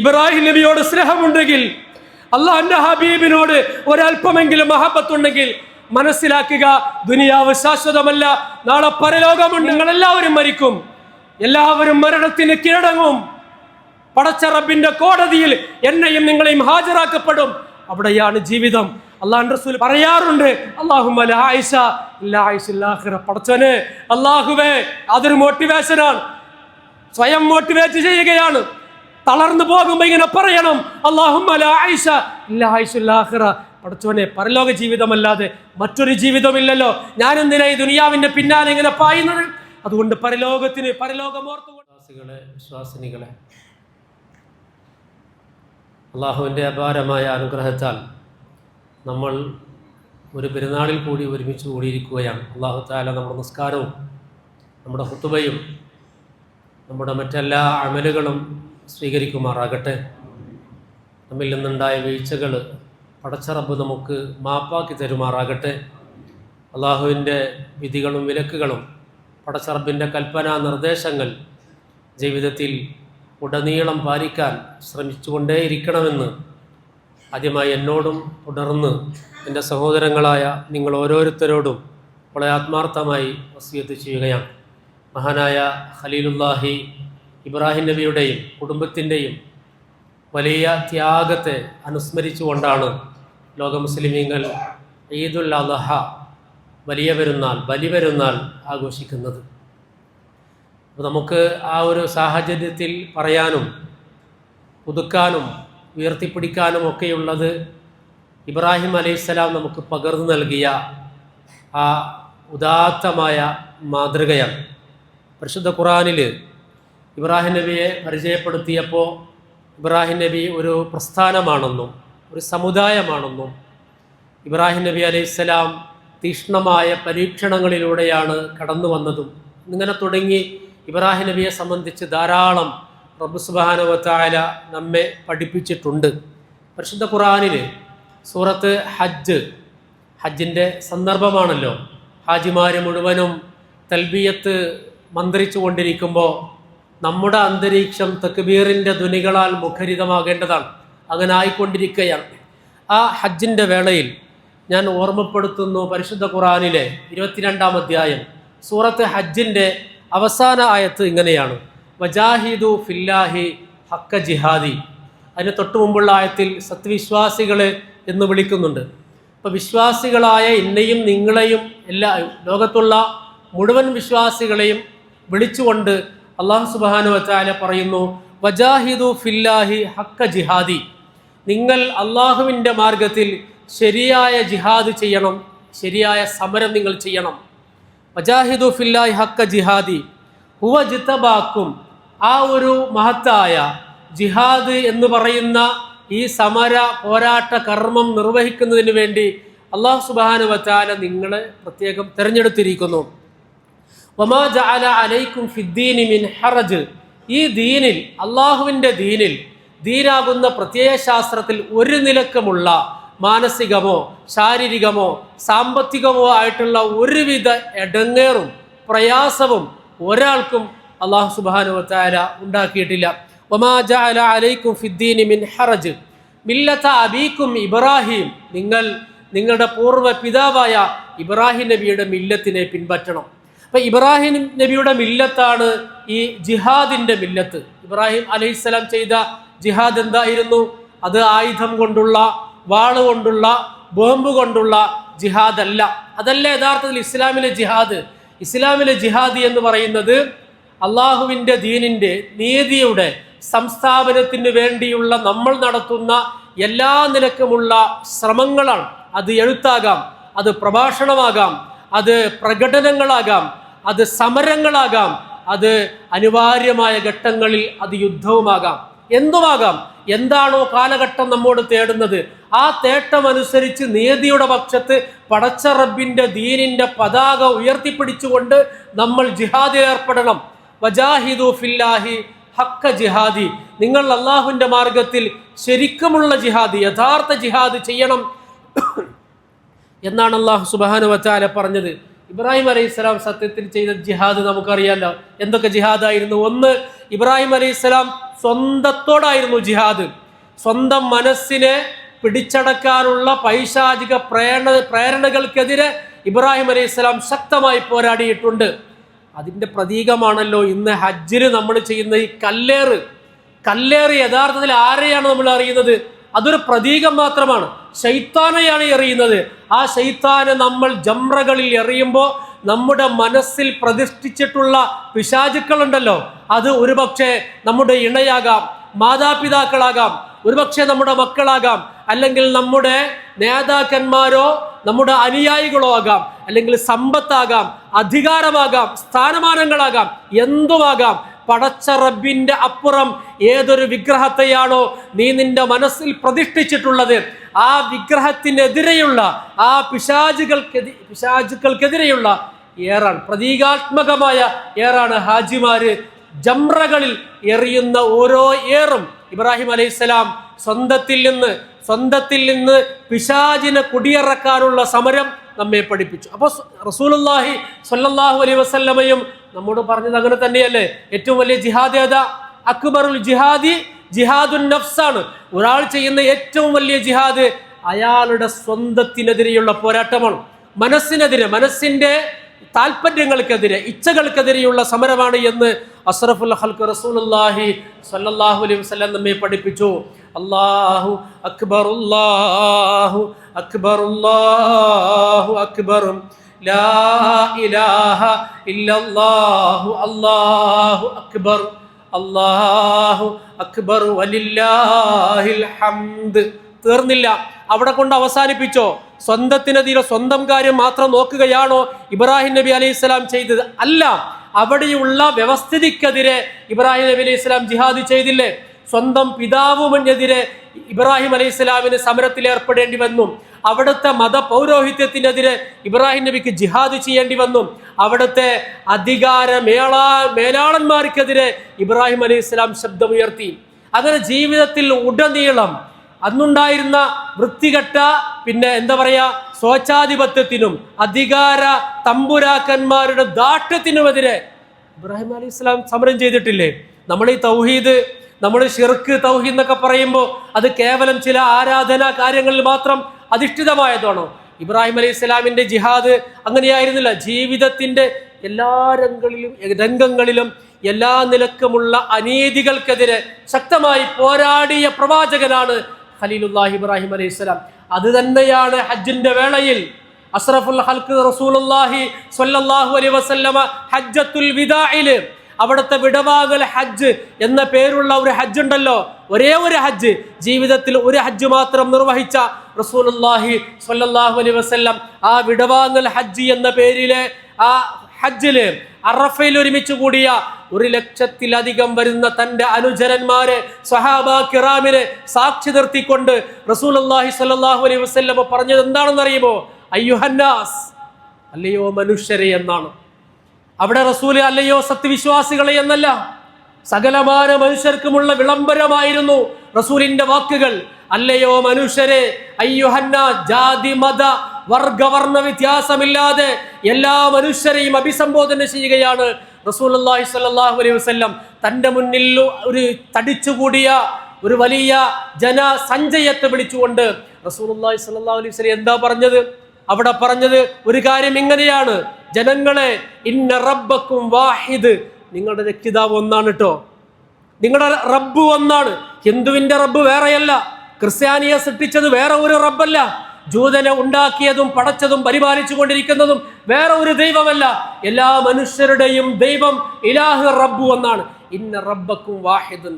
ഇബ്രാഹിം നബിയോട് സ്നേഹമുണ്ടെങ്കിൽ, അള്ളാഹുവിന്റെ ഹബീബിനോട് ഒരല്പമെങ്കിലും മഹബത്തുണ്ടെങ്കിൽ മനസ്സിലാക്കുക, ദുനിയാവ് ശാശ്വതമല്ല, നാളെ പരലോകമുണ്ട്. നിങ്ങളെല്ലാവരും മരിക്കും, എല്ലാവരും മരണത്തിന് കീഴടങ്ങും. പടച്ച റബ്ബിന്റെ കോടതിയിൽ എന്നെയും നിങ്ങളെയും ഹാജരാക്കപ്പെടും. അവിടെയാണ് ജീവിതം. അള്ളാഹുവിന്റെ റസൂൽ പറയാറുണ്ട്, അല്ലാഹുമ്മ ലാ ആയിഷ ഇല്ലാ ആയിഷുൽ ആഖിറ. പടച്ചവനെ, അല്ലാഹുവേ, അതൊരു മോട്ടിവേഷനാണ്, സ്വയം മോട്ടിവേറ്റ് ചെയ്യുകയാണ്. തളർന്നു പോകുമ്പോ ഇങ്ങനെ പറയണം, അല്ലാഹുമ്മ ലാ ആയിഷ ഇല്ലാ ആയിഷുൽ ആഖിറ. പടച്ചവനെ, പരലോക ജീവിതമല്ലാതെ മറ്റൊരു ജീവിതമില്ലല്ലോ, ഞാൻ എന്തിനാ ഈ ദുനിയാവിന്റെ പിന്നാലെ ഇങ്ങനെ പായുന്നത്? അതുകൊണ്ട് പരലോകമോർത്തുകൊണ്ട് വിശ്വാസിനികളെ, അള്ളാഹുവിൻ്റെ അപാരമായ അനുഗ്രഹത്താൽ നമ്മൾ ഒരു പെരുന്നാളിൽ കൂടി ഒരുമിച്ച് കൂടിയിരിക്കുകയാണ്. അള്ളാഹു തആല നമ്മുടെ നിസ്കാരവും നമ്മുടെ ഖുതുബയും നമ്മുടെ മറ്റെല്ലാ അമലുകളും സ്വീകരിക്കുമാറാകട്ടെ. നമ്മിൽ നിന്നുണ്ടായ വീഴ്ചകൾ പടച്ച റബ്ബ് നമുക്ക് മാപ്പാക്കി തരുമാറാകട്ടെ. അള്ളാഹുവിൻ്റെ വിധികളും വിലക്കുകളും പടച്ച റബ്ബിൻ്റെ കൽപ്പനാ നിർദ്ദേശങ്ങൾ ജീവിതത്തിൽ ഉടനീളം പാലിക്കാൻ ശ്രമിച്ചുകൊണ്ടേയിരിക്കണമെന്ന് ആദ്യമായി എന്നോടും തുടർന്ന് എൻ്റെ സഹോദരങ്ങളായ നിങ്ങൾ ഓരോരുത്തരോടും വളരെ ആത്മാർത്ഥമായി വസിയത്ത് ചെയ്യുകയാണ്. മഹാനായ ഖലീലുല്ലാഹി ഇബ്രാഹിം നബിയുടെയും കുടുംബത്തിൻ്റെയും വലിയ ത്യാഗത്തെ അനുസ്മരിച്ചുകൊണ്ടാണ് ലോക മുസ്ലിമീങ്ങൾ ഈദുൽ അദ്ഹ, വലിയ പെരുന്നാൾ, ബലിപെരുന്നാൾ ആഘോഷിക്കുന്നത്. അപ്പോൾ നമുക്ക് ആ ഒരു സാഹചര്യത്തിൽ പറയാനും പുതുക്കാനും ഉയർത്തിപ്പിടിക്കാനും ഒക്കെയുള്ളത് ഇബ്രാഹിം അലൈഹിസ്സലാം നമുക്ക് പകർന്നു നൽകിയ ആ ഉദാത്തമായ മാതൃകയാണ്. പരിശുദ്ധ ഖുർആനിൽ ഇബ്രാഹിം നബിയെ പരിചയപ്പെടുത്തിയപ്പോൾ ഇബ്രാഹിം നബി ഒരു പ്രസ്ഥാനമാണെന്നും ഒരു സമുദായമാണെന്നും ഇബ്രാഹിം നബി അലൈഹിസ്സലാം തീക്ഷ്ണമായ പരീക്ഷണങ്ങളിലൂടെയാണ് കടന്നു വന്നതും ഇങ്ങനെ തുടങ്ങി ഇബ്രാഹിം നബിയെ സംബന്ധിച്ച് ധാരാളം റബ്ബ് സുബ്ഹാനഹു വ തആല നമ്മെ പഠിപ്പിച്ചിട്ടുണ്ട്. പരിശുദ്ധ ഖുർആനിൽ സൂറത്ത് ഹജ്ജിൻ്റെ സന്ദർഭമാണല്ലോ. ഹാജിമാർ മുഴുവനും തൽബിയത്ത് മന്ത്രിച്ചു കൊണ്ടിരിക്കുമ്പോൾ നമ്മുടെ അന്തരീക്ഷം തക്ബീറിൻ്റെ ധ്വനികളാൽ മുഖരിതമാകേണ്ടതാണ്. അങ്ങനെ ആയിക്കൊണ്ടിരിക്കുകയാണ്. ആ ഹജ്ജിൻ്റെ വേളയിൽ ഞാൻ ഓർമ്മപ്പെടുത്തുന്നു, പരിശുദ്ധ ഖുർആനിലെ 22-ാം അധ്യായം സൂറത്ത് ഹജ്ജിൻ്റെ അവസാന ആയത്ത് ഇങ്ങനെയാണ്, വജാഹിദു ഫില്ലാഹി ഹക്ക ജിഹാദി. അതിന് തൊട്ടു മുമ്പുള്ള ആയത്തിൽ സത്യവിശ്വാസികളെ എന്ന് വിളിക്കുന്നുണ്ട്. അപ്പോൾ വിശ്വാസികളായ എന്നെയും നിങ്ങളെയും എല്ലാ ലോകത്തുള്ള മുഴുവൻ വിശ്വാസികളെയും വിളിച്ചുകൊണ്ട് അല്ലാഹു സുബ്ഹാനഹു വ തആല പറയുന്നു, വജാഹിദു ഫില്ലാഹി ഹക്ക ജിഹാദി. നിങ്ങൾ അള്ളാഹുവിൻ്റെ മാർഗത്തിൽ ശരിയായ ജിഹാദ് ചെയ്യണം, ശരിയായ സമരം നിങ്ങൾ ചെയ്യണം. വജാഹിദു ഫില്ലാഹി ഹക്ക ജിഹാദി ഹുവ ജിതബാക്കും. ആ ഒരു മഹത്തായ ജിഹാദ് എന്ന് പറയുന്ന ഈ സമര പോരാട്ട കർമ്മം നിർവഹിക്കുന്നതിന് വേണ്ടി അല്ലാഹു സുബ്ഹാനഹു വ തആല നിങ്ങളെ പ്രത്യേകം തിരഞ്ഞെടുത്തിരിക്കുന്നു. വമാ ജഅല അലൈക്കും ഫിദ്ദീനി മിൻ ഹറജ്. ഈ ദീനിൽ, അള്ളാഹുവിൻ്റെ ദീനിൽ, ദീനാകുന്ന പ്രത്യയശാസ്ത്രത്തിൽ ഒരു നിലക്കുമുള്ള മാനസികമോ ശാരീരികമോ സാമ്പത്തികമോ ആയിട്ടുള്ള ഒരുവിധ ഇടങ്ങേറും പ്രയാസവും ഒരാൾക്കും അല്ലാഹു സുബ്ഹാനഹു വ തആല ഉണ്ടാക്കിയിട്ടില്ല. വമാ ജഅല അലൈക്കും ഫിദ്ദീനി മിൻ ഹറജ് മില്ലത അബീക്കും ഇബ്രാഹിം. നിങ്ങളുടെ പൂർവ്വ പിതാവായ ഇബ്രാഹിം നബിയുടെ മില്ലത്തിനെ പിൻപറ്റണം. അപ്പം ഇബ്രാഹിം നബിയുടെ മില്ലത്താണ് ഈ ജിഹാദിൻ്റെ മില്ലത്ത്. ഇബ്രാഹിം അലൈഹിസ്സലാം ചെയ്ത ജിഹാദ് എന്തായിരുന്നു? അത് ആയുധം കൊണ്ടുള്ള, വാള് കൊണ്ടുള്ള, ബോംബ് കൊണ്ടുള്ള ജിഹാദ് അല്ല. അതല്ല യഥാർത്ഥത്തിൽ ഇസ്ലാമിലെ ജിഹാദ്. ഇസ്ലാമിലെ ജിഹാദ് എന്ന് പറയുന്നത് അള്ളാഹുവിൻ്റെ ദീനിൻ്റെ നീതിയുടെ സംസ്ഥാപനത്തിന് വേണ്ടിയുള്ള നമ്മൾ നടത്തുന്ന എല്ലാ നിലക്കുമുള്ള ശ്രമങ്ങളാണ്. അത് എഴുത്താകാം, അത് പ്രഭാഷണമാകാം, അത് പ്രകടനങ്ങളാകാം, അത് സമരങ്ങളാകാം, അത് അനിവാര്യമായ ഘട്ടങ്ങളിൽ അത് യുദ്ധവുമാകാം, എന്തുമാകാം. എന്താണോ കാലഘട്ടം നമ്മോട് തേടുന്നത് ആ തേട്ടമനുസരിച്ച് നീതിയുടെ പക്ഷത്ത് പടച്ച റബ്ബിൻ്റെ ദീനിൻ്റെ പതാക ഉയർത്തിപ്പിടിച്ചുകൊണ്ട് നമ്മൾ ജിഹാദിൽ ഏർപ്പെടണം. വജാഹിദു ഫില്ലാഹി ഹക്ക ജിഹാദി. നിങ്ങൾ അള്ളാഹുവിൻ്റെ മാർഗത്തിൽ ശരിക്കുമുള്ള ജിഹാദ്, യഥാർത്ഥ ജിഹാദ് ചെയ്യണം എന്നാണ് അല്ലാഹു സുബ്ഹാനഹു വ തആല പറഞ്ഞത്. ഇബ്രാഹിം അലൈഹിസ്സലാം സത്യത്തിൽ ചെയ്ത ജിഹാദ് നമുക്കറിയാലോ. എന്തൊക്കെ ജിഹാദായിരുന്നു? ഒന്ന്, ഇബ്രാഹിം അലൈഹിസ്സലാം സ്വന്തത്തോടായിരുന്നു ജിഹാദ്. സ്വന്തം മനസ്സിനെ പിടിച്ചടക്കാനുള്ള പൈശാചിക പ്രേരണകൾക്കെതിരെ ഇബ്രാഹിം അലൈഹിസ്സലാം ശക്തമായി പോരാടിയിട്ടുണ്ട്. അതിൻ്റെ പ്രതീകമാണല്ലോ ഇന്ന് ഹജ്ജിന് നമ്മൾ ചെയ്യുന്ന ഈ കല്ലേറ് യഥാർത്ഥത്തിൽ ആരെയാണ് നമ്മൾ അറിയുന്നത്? അതൊരു പ്രതീകം മാത്രമാണ്. ശൈത്താനെയാണ് എറിയുന്നത്. ആ ശൈത്താനെ നമ്മൾ ജംറകളിൽ എറിയുമ്പോൾ നമ്മുടെ മനസ്സിൽ പ്രതിഷ്ഠിച്ചിട്ടുള്ള പിശാചുക്കളുണ്ടല്ലോ, അത് ഒരുപക്ഷെ നമ്മുടെ ഇണയാകാം, മാതാപിതാക്കളാകാം, ഒരുപക്ഷെ നമ്മുടെ മക്കളാകാം, അല്ലെങ്കിൽ നമ്മുടെ നേതാക്കന്മാരോ നമ്മുടെ അനുയായികളോ ആകാം, അല്ലെങ്കിൽ സമ്പത്താകാം, അധികാരമാകാം, സ്ഥാനമാനങ്ങളാകാം, എന്തുമാകാം. പടച്ച റബ്ബിന്റെ അപ്പുറം ഏതൊരു വിഗ്രഹത്തെയാണോ നീ നിന്റെ മനസ്സിൽ പ്രതിഷ്ഠിച്ചിട്ടുള്ളത്, ആ വിഗ്രഹത്തിനെതിരെയുള്ള ആ പിശാചുക്കൾക്കെതിരെയുള്ള ഏറാണ്, പ്രതീകാത്മകമായ ഏറാണ് ഹാജിമാര് ജംറകളിൽ എറിയുന്ന ഓരോ ഏറും. ഇബ്രാഹിം അലൈഹിസ്സലാം സ്വന്തത്തിൽ നിന്ന് പിശാചിനെ കുടിയിറക്കാനുള്ള സമരം നമ്മെ പഠിപ്പിച്ചു. അപ്പോൾ റസൂലുള്ളാഹി സ്വല്ലല്ലാഹു അലൈഹി വസല്ലമയും നമ്മോട് പറഞ്ഞത് അങ്ങനെ തന്നെയല്ലേ? ഏറ്റവും വലിയ ജിഹാദ് ഏതാ? അക്ബറുൽ ജിഹാദി ജിഹാദുൻ നഫ്സാണ്. ഒരാൾ ചെയ്യുന്ന ഏറ്റവും വലിയ ജിഹാദ് അയാളുടെ സ്വന്തത്തിനെതിരെയുള്ള പോരാട്ടമാണ്. മനസ്സിന്റെ താല്പര്യങ്ങൾക്കെതിരെ, ഇച്ഛകൾക്കെതിരെയുള്ള സമരമാണ് എന്ന് അഷ്റഫുൽ ഖൽഖ് റസൂലുള്ളാഹി സ്വല്ലല്ലാഹു അലൈഹി വസല്ലം നമ്മെ പഠിപ്പിച്ചു. അല്ലാഹു അക്ബർ, അല്ലാഹു അക്ബർ, അല്ലാഹു അക്ബർ, ലാ ഇലാഹ ഇല്ലല്ലാഹു, അല്ലാഹു അക്ബർ, അല്ലാഹു അക്ബർ വലില്ലാഹിൽ ഹംദ്. തീർന്നില്ല, അവിടെ കൊണ്ട് അവസാനിപ്പിച്ചോ? സ്വന്തത്തിനെതിരെ സ്വന്തം കാര്യം മാത്രം നോക്കുകയാണോ ഇബ്രാഹിം നബി അലൈഹി സ്വലാം ചെയ്തത്? അല്ല, അവിടെയുള്ള വ്യവസ്ഥിതിക്കെതിരെ ഇബ്രാഹിം നബി അലൈഹി സ്വലാം ജിഹാദ് ചെയ്തില്ലേ? സ്വന്തം പിതാവുമെതിരെ ഇബ്രാഹിം അലൈഹി സ്വലാമിന് സമരത്തിൽ ഏർപ്പെടേണ്ടി വന്നു. അവിടുത്തെ മതപൗരോഹിത്യത്തിനെതിരെ ഇബ്രാഹിം നബിക്ക് ജിഹാദ് ചെയ്യേണ്ടി വന്നു. അവിടുത്തെ അധികാര മേലാളന്മാർക്കെതിരെ ഇബ്രാഹിം അലൈഹി സ്വലാം ശബ്ദമുയർത്തി. അങ്ങനെ ജീവിതത്തിൽ ഉടനീളം അന്നുണ്ടായിരുന്ന വൃത്തികെട്ട, പിന്നെ എന്താ പറയാ, സ്വച്ഛാധിപത്യത്തിനും അധികാര തമ്പുരാക്കന്മാരുടെ ദാഷ്ട്യത്തിനുമെതിരെ ഇബ്രാഹിം അലൈഹി സ്വലാം സമരം ചെയ്തിട്ടില്ലേ? നമ്മൾ ഈ തൗഹീദ്, നമ്മൾ ഷിർക്ക് തൗഹീദ് എന്നൊക്കെ പറയുമ്പോൾ അത് കേവലം ചില ആരാധനാ കാര്യങ്ങളിൽ മാത്രം അധിഷ്ഠിതമായതാണോ? ഇബ്രാഹിം അലൈഹി സ്വലാമിന്റെ ജിഹാദ് അങ്ങനെയായിരുന്നില്ല. ജീവിതത്തിന്റെ എല്ലാ രംഗങ്ങളിലും എല്ലാ നിലക്കുമുള്ള അനീതികൾക്കെതിരെ ശക്തമായി പോരാടിയ പ്രവാചകനാണ് ഖലീലുല്ലാഹി ഇബ്രാഹിം അലൈഹി സ്വലാം. അത് തന്നെയാണ് ഹജ്ജിന്റെ വേളയിൽ അഷ്റഫുൽ ഖൽഖ് റസൂലുള്ളാഹി സ്വല്ലല്ലാഹു അലൈഹി വസല്ലമ ഹജ്ജത്തുൽ വിദാഇല്, അവിടുത്തെ വിടവാകൽ ഹജ്ജ് എന്ന പേരുള്ള ഒരു ഹജ്ജ് ഉണ്ടല്ലോ, ഒരേ ഒരു ഹജ്ജ്, ജീവിതത്തിൽ ഒരു ഹജ്ജ് മാത്രം നിർവഹിച്ച റസൂലുള്ളാഹി സ്വല്ലല്ലാഹു അലൈഹി വസല്ലം ആ വിടവാങ്ങൽ ഹജ്ജ് എന്ന പേരിലെ ആ ഹജ്ജില് അറഫയിൽ ഒരുമിച്ച് കൂടിയ 1,00,000-ലധികം വരുന്ന തന്റെ അനുചരന്മാരെ, സ്വഹാബാ കിറാമിനെ സാക്ഷി നിർത്തിക്കൊണ്ട് റസൂലുള്ളാഹി സ്വല്ലല്ലാഹു അലൈഹി വസല്ലം പറഞ്ഞത് എന്താണെന്ന് അറിയുമോ? അയ്യുഹന്നാസ്, അല്ലയോ മനുഷ്യരെ എന്നാണ്. അവിടെ റസൂല് അല്ലയോ സത്യവിശ്വാസികളെ എന്നല്ല, സകലമാന മനുഷ്യർക്കുമുള്ള വിളംബരമായിരുന്നു റസൂലിന്റെ വാക്കുകൾ. അല്ലയോ മനുഷ്യരെ, അയ്യുഹന്നാസ്, ജാതി മത വർഗവർണ്ണ വ്യത്യാസമില്ലാതെ എല്ലാ മനുഷ്യരെയും അഭിസംബോധന ചെയ്യുകയാണ് റസൂലുള്ളാഹി സ്വല്ലല്ലാഹു അലൈഹി വസല്ലം. തന്റെ മുന്നിൽ ഒരു തടിച്ചുകൂടിയ ഒരു വലിയ ജനസഞ്ചയത്തെ വിളിച്ചുകൊണ്ട് റസൂലുള്ളാഹി സ്വല്ലല്ലാഹു അലൈഹി വസല്ലം എന്താ പറഞ്ഞത്? അവിടെ പറഞ്ഞത് ഒരു കാര്യം ഇങ്ങനെയാണ്: ജനങ്ങളെ, ഇന്ന റബ്ബക്കും വാഹിദ്, നിങ്ങളുടെ രക്ഷിതാവ് ഒന്നാണ് കേട്ടോ, നിങ്ങളുടെ റബ്ബ് ഒന്നാണ്. ഹിന്ദുവിന്റെ റബ്ബ് വേറെയല്ല, ക്രിസ്ത്യാനിയെ സൃഷ്ടിച്ചത് വേറെ ഒരു റബ്ബല്ല, ജൂതനെ ഉണ്ടാക്കിയതും പടച്ചതും പരിപാലിച്ചു കൊണ്ടിരിക്കുന്നതും വേറെ ഒരു ദൈവമല്ല. എല്ലാ മനുഷ്യരുടെയും ദൈവം ഇലാഹ് റബ്ബു ഒന്നാണ്. ഇന്ന റബ്ബക്കും വാഹിദുൻ.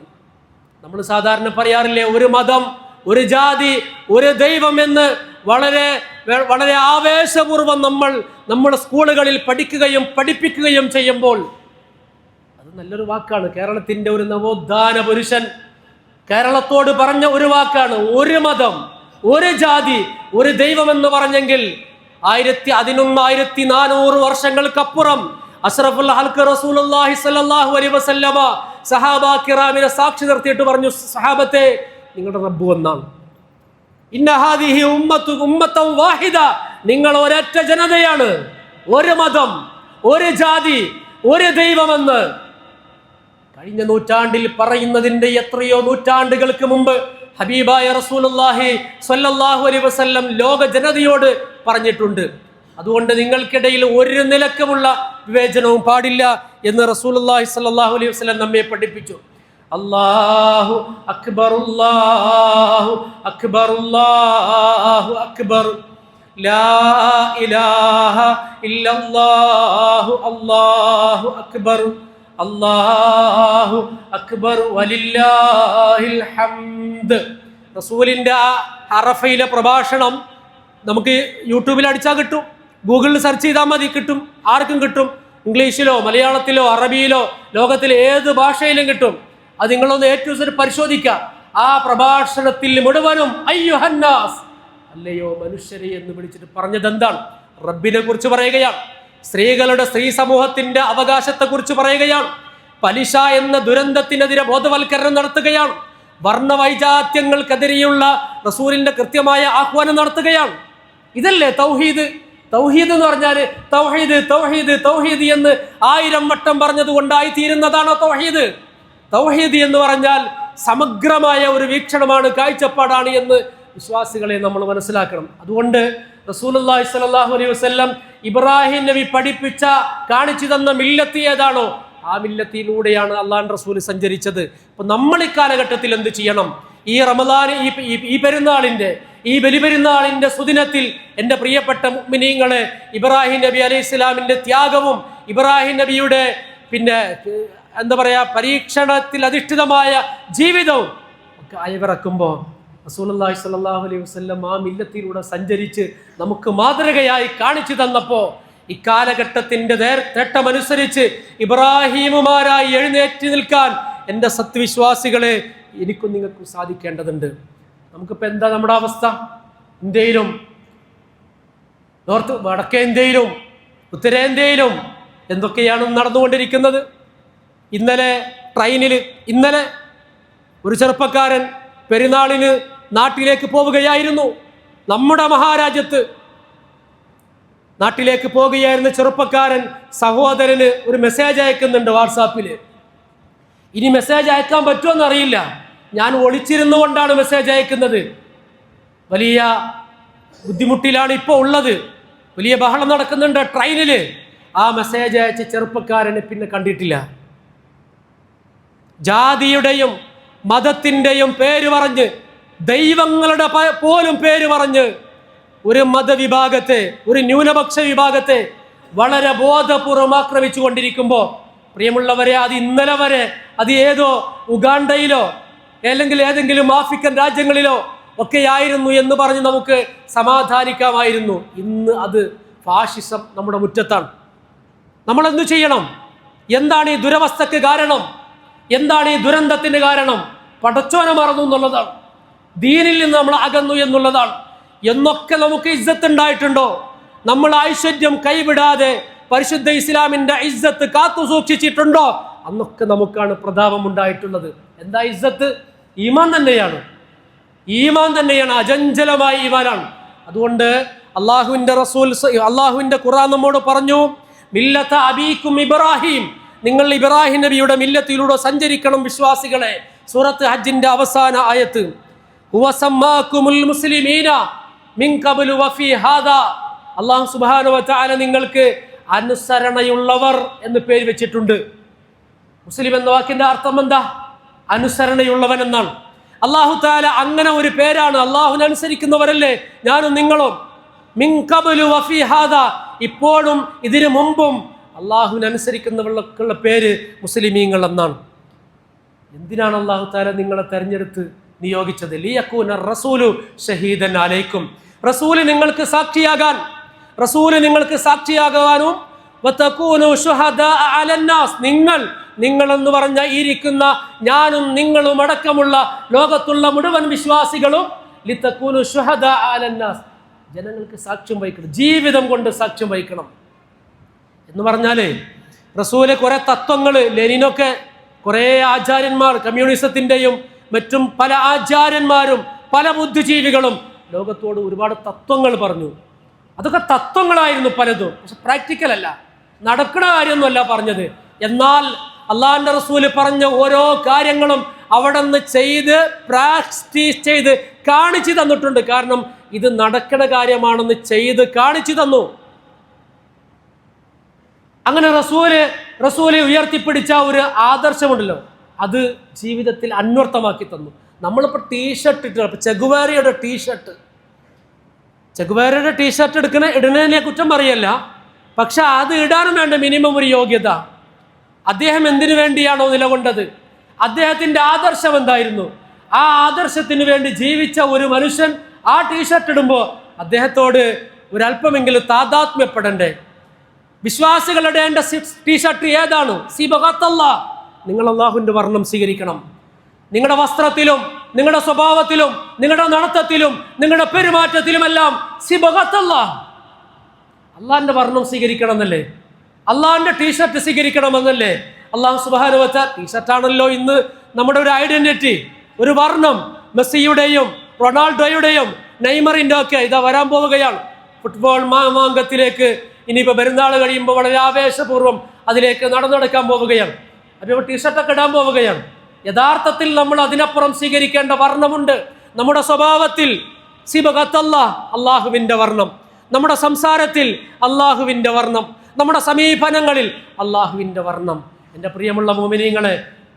നമ്മൾ സാധാരണ പറയാറില്ലേ, ഒരു മതം, ഒരു ജാതി, ഒരു ദൈവം എന്ന് വളരെ വളരെ ആവേശപൂർവ്വം നമ്മുടെ സ്കൂളുകളിൽ പഠിപ്പിക്കുകയും ചെയ്യുമ്പോൾ അത് നല്ലൊരു വാക്കാണ്. കേരളത്തിന്റെ ഒരു നവോത്ഥാന പുരുഷൻ കേരളത്തോട് പറഞ്ഞ ഒരു വാക്കാണ്, ഒരു മതം, ഒരു ജാതി, ഒരു ദൈവം എന്ന് പറഞ്ഞെങ്കിൽ 1400 വർഷങ്ങൾക്കപ്പുറം അഷ്റഫുൽ ഖൽഖ് റസൂലുള്ളാഹി സ്വല്ലല്ലാഹു അലൈഹി വസല്ലമ സഹാബാ കിറാമിനെ സാക്ഷി നിർത്തിയിട്ട് പറഞ്ഞു, സഹാബത്തെ, നിങ്ങളുടെ റബ്ബ് ഒന്നാണ്. ഇന്ന ഹാദിഹി ഉമ്മത്തൻ വാഹിദ, നിങ്ങൾ ഒരൊറ്റ ജനതയാണ്. ഒരു മതം, ഒരു ജാതി, ഒരു ദൈവമെന്ന് കഴിഞ്ഞ നൂറ്റാണ്ടിൽ പറയുന്നതിന്റെ എത്രയോ നൂറ്റാണ്ടുകൾക്ക് മുമ്പ് ഹബീബായ റസൂലുള്ളാഹി സ്വല്ലല്ലാഹു അലൈഹി വസല്ലം ലോക ജനതയോട് പറഞ്ഞിട്ടുണ്ട്. അതുകൊണ്ട് നിങ്ങൾക്കിടയിൽ ഒരു നിലക്കുമുള്ള വിവേചനവും പാടില്ല എന്ന് റസൂലുള്ളാഹി സ്വല്ലല്ലാഹു അലൈഹി വസല്ലം നമ്മെ പഠിപ്പിച്ചു. അല്ലാഹു അക്ബർ, അല്ലാഹു അക്ബർ, അല്ലാഹു അക്ബർ, ലാ ഇലാഹ ഇല്ലല്ലാഹു, അല്ലാഹു അക്ബർ, അല്ലാഹു അക്ബർ വലില്ലാഹിൽ ഹംദ്. റസൂലിന്റെ ആ അറഫയിലെ പ്രഭാഷണം നമുക്ക് യൂട്യൂബിൽ അടിച്ചാൽ കിട്ടും, ഗൂഗിളിൽ സെർച്ച് ചെയ്താൽ മതി, കിട്ടും, ആർക്കും കിട്ടും. ഇംഗ്ലീഷിലോ മലയാളത്തിലോ അറബിയിലോ ലോകത്തിലെ ഏത് ഭാഷയിലും കിട്ടും. അത് നിങ്ങളൊന്ന് ഏറ്റവും പരിശോധിക്കുക. ആ പ്രഭാഷണത്തിൽ മുഴുവനും അയ്യുഹന്നാസ്, അല്ലയോ മനുഷ്യരെ എന്ന് വിളിച്ചിട്ട് പറഞ്ഞത് എന്താണ്? റബ്ബിനെ കുറിച്ച് പറയുകയാണ്, സ്ത്രീകളുടെ സ്ത്രീ സമൂഹത്തിന്റെ അവകാശത്തെ കുറിച്ച് പറയുകയാണ്, പലിശ എന്ന ദുരന്തത്തിനെതിരെ ബോധവൽക്കരണം നടത്തുകയാണ്, വർണ്ണവൈജാത്യങ്ങൾക്കെതിരെയുള്ള റസൂലിന്റെ കൃത്യമായ ആഹ്വാനം നടത്തുകയാണ്. ഇതല്ലേ തൗഹീദ്? തൗഹീദ് എന്ന് പറഞ്ഞാൽ തൗഹീദ് തൗഹീദ് തൗഹീദ് എന്ന് 1000 വട്ടം പറഞ്ഞത് കൊണ്ടായി തീരുന്നതാണോ തൗഹീദ്? തൗഹീദ് എന്ന് പറഞ്ഞാൽ സമഗ്രമായ ഒരു വീക്ഷണമാണ്, കാഴ്ചപ്പാടാണ് എന്ന് വിശ്വാസികളെ നമ്മൾ മനസ്സിലാക്കണം. അതുകൊണ്ട് റസൂലുള്ളാഹി സ്വല്ലല്ലാഹു അലൈഹി വസല്ലം ഇബ്രാഹിം നബി പഠിപ്പിച്ച കാണിച്ചു തന്ന മില്ലത്ത് ഏതാണോ ആ മില്ലത്തിലൂടെയാണ് അള്ളാഹുവിന്റെ റസൂൽ സഞ്ചരിച്ചത്. അപ്പൊ നമ്മൾ ഈ കാലഘട്ടത്തിൽ എന്ത് ചെയ്യണം? ഈ റമദാൻ, ഈ പെരുന്നാളിന്റെ, ഈ ബലിപെരുന്നാളിന്റെ സുദിനത്തിൽ എൻ്റെ പ്രിയപ്പെട്ട മുഅ്മിനീങ്ങളെ, ഇബ്രാഹിം നബി അലൈഹി സ്വലാമിന്റെ ത്യാഗവും ഇബ്രാഹിം നബിയുടെ എന്താ പറയാ പരീക്ഷണത്തിൽ അധിഷ്ഠിതമായ ജീവിതവും ഒക്കെ അയവിറക്കുമ്പോൾ റസൂലുള്ളാഹി സ്വല്ലല്ലാഹു അലൈഹി വസല്ലം ആ മില്ലത്തിലൂടെ സഞ്ചരിച്ച് നമുക്ക് മാതൃകയായി കാണിച്ചു തന്നപ്പോൾ ഇക്കാലഘട്ടത്തിന്റെ തേട്ടമനുസരിച്ച് ഇബ്രാഹിമുമാരായി എഴുന്നേറ്റ് നിൽക്കാൻ എൻ്റെ സത്യവിശ്വാസികളെ എനിക്കും നിങ്ങൾക്കും സാധിക്കേണ്ടതുണ്ട്. നമുക്കിപ്പോൾ എന്താ നമ്മുടെ അവസ്ഥ? ഇന്ത്യയിലും വടക്കേ ഇന്ത്യയിലും ഉത്തരേന്ത്യയിലും എന്തൊക്കെയാണ് നടന്നുകൊണ്ടിരിക്കുന്നത്? ഇന്നലെ ഒരു ചെറുപ്പക്കാരൻ പെരുന്നാളിന് നാട്ടിലേക്ക് പോവുകയായിരുന്നു. നമ്മുടെ മഹാരാജ്യത്ത് നാട്ടിലേക്ക് പോവുകയായിരുന്ന ചെറുപ്പക്കാരൻ സഹോദരന് ഒരു മെസ്സേജ് അയക്കുന്നുണ്ട് വാട്സാപ്പിൽ. ഇനി മെസ്സേജ് അയക്കാൻ പറ്റുമെന്ന് അറിയില്ല, ഞാൻ ഒളിച്ചിരുന്നു കൊണ്ടാണ് മെസ്സേജ് അയക്കുന്നത്, വലിയ ബുദ്ധിമുട്ടിലാണ് ഇപ്പോൾ ഉള്ളത്, വലിയ ബഹളം നടക്കുന്നുണ്ട് ട്രെയിനിൽ. ആ മെസ്സേജ് അയച്ച ചെറുപ്പക്കാരനെ പിന്നെ കണ്ടിട്ടില്ല. ജാതിയുടെയും മതത്തിൻ്റെയും പേര് പറഞ്ഞ്, ദൈവങ്ങളുടെ പോലും പേര് പറഞ്ഞ് ഒരു മതവിഭാഗത്തെ, ഒരു ന്യൂനപക്ഷ വിഭാഗത്തെ വളരെ ബോധപൂർവം ആക്രമിച്ചു കൊണ്ടിരിക്കുമ്പോൾ, പ്രിയമുള്ളവരെ, അത് ഇന്നലെ വരെ അത് ഏതോ ഉഗാണ്ടയിലോ അല്ലെങ്കിൽ ഏതെങ്കിലും ആഫ്രിക്കൻ രാജ്യങ്ങളിലോ ഒക്കെയായിരുന്നു എന്ന് പറഞ്ഞ് നമുക്ക് സമാധാനിക്കാമായിരുന്നു. ഇന്ന് അത് ഫാഷിസം നമ്മുടെ മുറ്റത്താണ്. നമ്മളെന്തു ചെയ്യണം? എന്താണ് ഈ ദുരവസ്ഥക്ക് കാരണം? എന്താണ് ഈ ദുരന്തത്തിന് കാരണം? പടച്ചോനെ മറന്നു എന്നുള്ളതാണ്, ദീനിൽ നിന്ന് നമ്മൾ അകന്നു എന്നുള്ളതാണ്. എന്നൊക്കെ നമുക്ക് ഇസ്സത്ത് ഉണ്ടായിട്ടുണ്ടോ? നമ്മൾ ഐശ്വര്യം കൈവിടാതെ പരിശുദ്ധ ഇസ്ലാമിന്റെ ഇസ്സത്ത് കാത്തു സൂക്ഷിച്ചിട്ടുണ്ടോ? അന്നൊക്കെ നമുക്കാണ് പ്രതാപം ഉണ്ടായിട്ടുള്ളത്. എന്താ ഇസ്സത്ത്? ഈമാൻ തന്നെയാണ്. ഈമാൻ തന്നെയാണ്, അചഞ്ചലമായ ഈമാനാണ്. അതുകൊണ്ട് അള്ളാഹുവിന്റെ റസൂൽ, അള്ളാഹുവിന്റെ ഖുർആൻ നമ്മോട് പറഞ്ഞു, മില്ലത അബീക്കും ഇബ്രാഹിം, നിങ്ങൾ ഇബ്രാഹിം നബിയുടെ മില്ലത്തിലൂടെ സഞ്ചരിക്കണം വിശ്വാസികളെ. സൂറത്ത് ഹജ്ജിന്റെ അവസാന ആയത്ത്, ഹുവ സമ്മാകുമുൽ മുസ്ലിമീന മിൻ ഖബ്ലു വഫീ ഹാദാ, അല്ലാഹു സുബ്ഹാനഹു വ തആല നിങ്ങൾക്ക് അനുസരണയുള്ളവർ എന്ന് പേര് വെച്ചിട്ടുണ്ട്. മുസ്ലിം എന്ന വാക്കിന്റെ അർത്ഥം എന്താ? അനുസരണയുള്ളവൻ എന്നാണ്. അല്ലാഹു തആല അങ്ങനെ ഒരു പേരാണ്. അല്ലാഹുവിനെ അനുസരിക്കുന്നവരല്ലേ ഞാനും നിങ്ങളും. മിൻ ഖബ്ലു വഫീ ഹാദാ, ഇപ്പോഴും ഇതിനു മുമ്പും അല്ലാഹുവിനെ അനുസരിക്കുന്നവർക്കുള്ള പേര് മുസ്ലിമീങ്ങൾ എന്നാണ്. എന്തിനാണ് അല്ലാഹു തആല നിങ്ങളെ തെരഞ്ഞെടുത്ത് നിയോഗിച്ചത്? ലിയകൂന റസൂലു ഷഹീദൻ അലൈക്കും, റസൂല് നിങ്ങൾക്ക് സാക്ഷിയാകാൻ, റസൂല് നിങ്ങൾക്ക് സാക്ഷിയാകാനും, വതകൂനു ശുഹദാ അലന്നാസ്, നിങ്ങൾ എന്ന് പറഞ്ഞ ഇരിക്കുന്ന ഞാനും നിങ്ങളും അടക്കമുള്ള ലോകത്തുള്ള മുഴുവൻ വിശ്വാസികളും, ലിതകൂനു ശുഹദാ അലന്നാസ്, ജനങ്ങൾക്ക് സാക്ഷ്യം വഹിക്കണം, ജീവിതം കൊണ്ട് സാക്ഷ്യം വഹിക്കണം എന്ന് പറഞ്ഞാല് റസൂല് കുറെ തത്വങ്ങൾ, ലെനിനൊക്കെ കുറെ ആചാര്യന്മാർ, കമ്മ്യൂണിസത്തിന്റെയും മറ്റും പല ആചാര്യന്മാരും പല ബുദ്ധിജീവികളും ലോകത്തോട് ഒരുപാട് തത്വങ്ങൾ പറഞ്ഞു. അതൊക്കെ തത്വങ്ങളായിരുന്നു പലതും, പക്ഷെ പ്രാക്ടിക്കൽ അല്ല, നടക്കുന്ന കാര്യമൊന്നുമല്ല പറഞ്ഞത്. എന്നാൽ അള്ളാഹുവിന്റെ റസൂല് പറഞ്ഞ ഓരോ കാര്യങ്ങളും അവിടെ നിന്ന് പ്രാക്ടീസ് ചെയ്ത് കാണിച്ചു തന്നിട്ടുണ്ട്. കാരണം ഇത് നടക്കുന്ന കാര്യമാണെന്ന് ചെയ്ത് കാണിച്ചു തന്നു. അങ്ങനെ റസൂല് ഉയർത്തിപ്പിടിച്ച ഒരു ആദർശമുണ്ടല്ലോ, അത് ജീവിതത്തിൽ അന്വർത്ഥമാക്കി തന്നു. നമ്മളിപ്പോൾ ടീഷർട്ട് ഇട്ട്, ചെഗുവേരയുടെ ടീഷർട്ട് ഇടുന്നതിനെ കുറ്റം പറയല്ല, പക്ഷെ അത് ഇടാനും വേണ്ട മിനിമം ഒരു യോഗ്യത. അദ്ദേഹം എന്തിനു വേണ്ടിയാണോ നിലകൊണ്ടത്, അദ്ദേഹത്തിന്റെ ആദർശം എന്തായിരുന്നു, ആ ആദർശത്തിന് വേണ്ടി ജീവിച്ച ഒരു മനുഷ്യൻ ആ ടീഷർട്ട് ഇടുമ്പോൾ അദ്ദേഹത്തോട് ഒരല്പമെങ്കിലും താദാത്മ്യപ്പെടണ്ടേ? വിശ്വാസികൾ ഇടേണ്ട ടീഷർട്ട് ഏതാണ്? സിബഗത്തല്ലാഹ്, നിങ്ങൾ അള്ളാഹുവിന്റെ വർണ്ണം സ്വീകരിക്കണം. നിങ്ങളുടെ വസ്ത്രത്തിലും നിങ്ങളുടെ സ്വഭാവത്തിലും നിങ്ങളുടെ നടത്തത്തിലും നിങ്ങളുടെ പെരുമാറ്റത്തിലുമെല്ലാം സിബഗത്തല്ലാഹ്, അള്ളാഹിന്റെ വർണ്ണം സ്വീകരിക്കണം എന്നല്ലേ, അള്ളാഹിന്റെ ടീഷർട്ട് സ്വീകരിക്കണമെന്നല്ലേ അള്ളാഹു സുബ്ഹാനഹു വ തആല. ടീഷർട്ടാണല്ലോ ഇന്ന് നമ്മുടെ ഒരു ഐഡന്റിറ്റി, ഒരു വർണ്ണം. മെസ്സിയുടെയും റൊണാൾഡോയുടെയും നെയ്മറിന്റെ ഒക്കെ ഇതാ വരാൻ പോവുകയാണ് ഫുട്ബോൾ മാമാങ്കത്തിലേക്ക്. ഇനിയിപ്പോൾ പെരുന്നാൾ കഴിയുമ്പോൾ വളരെ ആവേശപൂർവ്വം അതിലേക്ക് നടക്കാൻ പോവുകയാണ്. അപ്പോൾ ടീഷർട്ടൊക്കെ ഇടാൻ പോവുകയാണ്. യഥാർത്ഥത്തിൽ നമ്മൾ അതിനപ്പുറം സ്വീകരിക്കേണ്ട വർണ്ണമുണ്ട്. നമ്മുടെ സ്വഭാവത്തിൽ സിബഗത്തല്ലാഹ്, അള്ളാഹുവിന്റെ വർണ്ണം, നമ്മുടെ സംസാരത്തിൽ അള്ളാഹുവിന്റെ വർണ്ണം, നമ്മുടെ സമീപനങ്ങളിൽ അള്ളാഹുവിന്റെ വർണ്ണം. എൻ്റെ പ്രിയമുള്ള മുഅ്മിനീങ്ങളെ,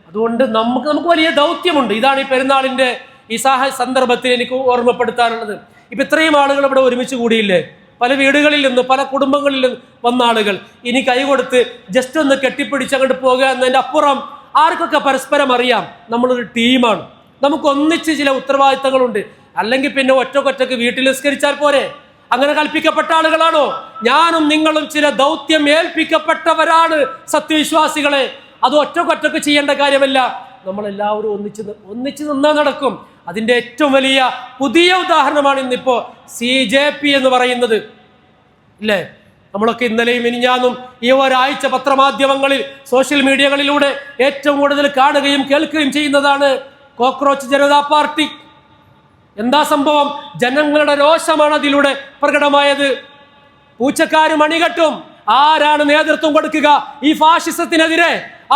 അതുകൊണ്ട് നമുക്ക് വലിയ ദൗത്യമുണ്ട്. ഇതാണ് ഈ പെരുന്നാളിന്റെ ഈ സന്ദർഭത്തിൽ എനിക്ക് ഓർമ്മപ്പെടുത്താനുള്ളത്. ഇപ്പം ഇത്രയും ആളുകൾ ഇവിടെ ഒരുമിച്ച് കൂടിയില്ലേ, പല വീടുകളിൽ നിന്ന് പല കുടുംബങ്ങളിൽ നിന്ന് വന്ന ആളുകൾ. ഇനി കൈ കൊടുത്ത് ജസ്റ്റ് ഒന്ന് കെട്ടിപ്പിടിച്ച് അങ്ങോട്ട് പോകുക എന്നതിൻ്റെ അപ്പുറം ആർക്കൊക്കെ പരസ്പരം അറിയാം നമ്മളൊരു ടീമാണ്, നമുക്ക് ഒന്നിച്ച് ചില ഉത്തരവാദിത്തങ്ങളുണ്ട്. അല്ലെങ്കിൽ പിന്നെ ഒറ്റക്കൊറ്റക്ക് വീട്ടിൽ നിസ്കരിച്ചാൽ പോരെ? അങ്ങനെ കൽപ്പിക്കപ്പെട്ട ആളുകളാണോ? ഞാനും നിങ്ങളും ചില ദൗത്യം ഏൽപ്പിക്കപ്പെട്ടവരാണ് സത്യവിശ്വാസികളെ. അത് ഒറ്റക്കൊറ്റക്ക് ചെയ്യേണ്ട കാര്യമല്ല, നമ്മളെല്ലാവരും ഒന്നിച്ച് നിന്നാ നടക്കും. അതിൻ്റെ ഏറ്റവും വലിയ പുതിയ ഉദാഹരണമാണ് ഇന്നിപ്പോ CJP എന്ന് പറയുന്നത്, ഇല്ലേ? നമ്മളൊക്കെ ഇന്നലെയും മിനിഞ്ഞാന്നും ഈ ഒരാഴ്ച പത്രമാധ്യമങ്ങളിൽ സോഷ്യൽ മീഡിയകളിലൂടെ ഏറ്റവും കൂടുതൽ കാണുകയും കേൾക്കുകയും ചെയ്യുന്നതാണ് കോക്രോച്ച് ജനതാ പാർട്ടി. എന്താ സംഭവം? ജനങ്ങളുടെ രോഷമാണ് അതിലൂടെ പ്രകടമായത്. പൂച്ചക്കാരും അണികെട്ടും. ആരാണ് നേതൃത്വം കൊടുക്കുക ഈ ഫാഷിസത്തിനെതിരെ?